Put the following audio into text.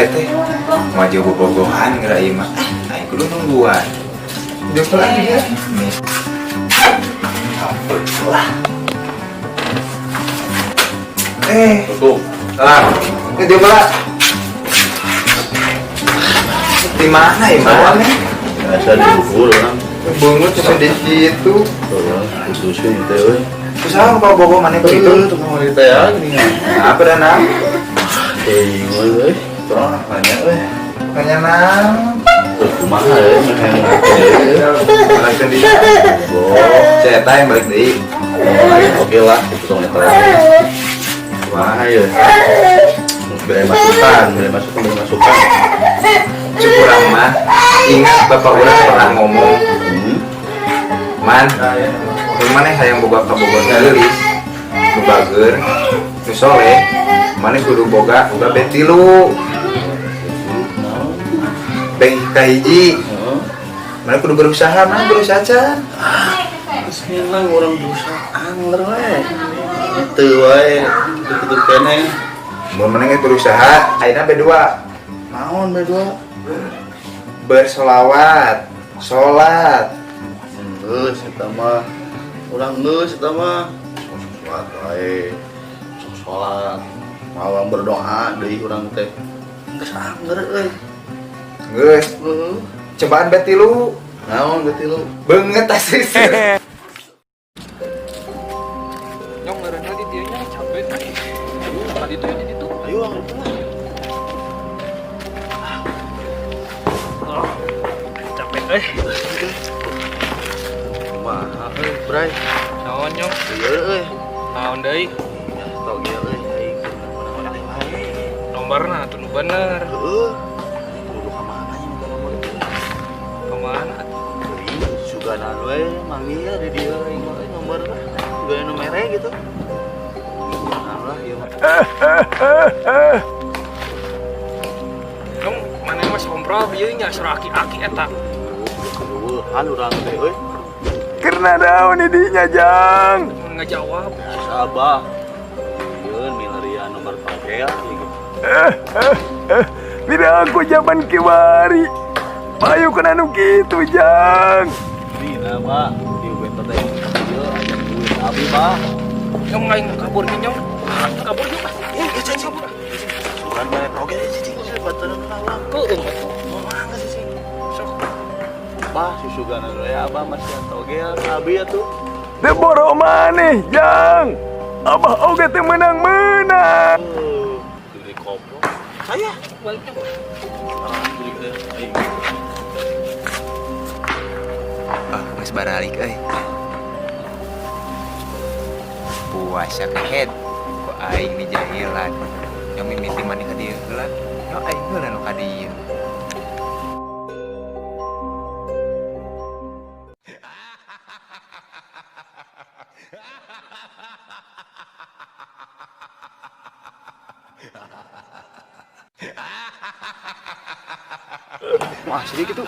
teh maju bobogohan geura ieu mah. Aing kudu nungguan. Joko lagi ya. Nih. Wah. Tuh. Dia malah di mana ya mana? Biasa dibubur kan. Bungut sedikit tuh. Itu sih teh euy. Terus apa bawa mana begitu? Tuh mau ditanya gini. Apa dan nam? Teuing euy. Tolong banyak euy. Banyak nam. Terus kumaha ya Balik tadi. Saya yang balik deui. Oke lah, itu tong eta. Wah, ya. Beri masukan. Cukurang mah. Ingat bapak urang pernah ngomong. Man, mana hayang boga ka Bogor gelis. Nu bageur, nu soleh. Mana kudu boga beti lu. Beng kahiji. Mana kudu berusaha, mana berusaha can. Bismillah orang berusaha angler we. Itu wae, itu kene. Mun mana berusaha, ayeuna berdua. Naon berdua? Bersolawat, sholat. Geus eta mah. Urang geus eta mah. Sholat wae. Sholat. Mawang berdoa deui urang teh. Geus angler euy. Geus, cobaan beti lu. Naon beuti lu? Beungeut asis. Nyong ngaranna di dieu nya capek. Tadi tuh di situ. Ayo angler lah. Capek Kumaha euy, Bray? Naon nyong? Ieu euy. Naon deui? Tau ieu euy, aing mana-mana wae. Nomorna atuh nu bener. Heeh. Kudu ka mana ieu nomor itu? Kemana? Suganan we manggil ya di dia aing mah nomorna. Suga nu mere gitu. Allah ieu mah. Nyong mana mas ngobrol ieu nya surah aki-aki eta. Kedueuhan urang teh euy. Karena daun idinya jang. Ngajawab. Sabah. Ieu milarian nomor pagea gitu. Bila aku zaman kiwari. Payu kena nu kitu jang. Dina mah di beta teh ieu aya duit abi mah. Nyong lain kabur nih nyong. Kabur yuk. Cicing kabur. Sugan bae oge cicing bateran kalah. Heueuh. Mangga cicing. Bah susuganan we abah masih oge abi atuh. Teu boro maneh jang. Abah oge teu menang-menang. Diri kopo. Saya Baliknya. beli teh aing. Geus baralik euy. Puasa kehet. Ku aing di jahilan. Yang mimiti maneh ka dieu heula. Yo aing heula nu ka dieu. Wah, sedikit tuh.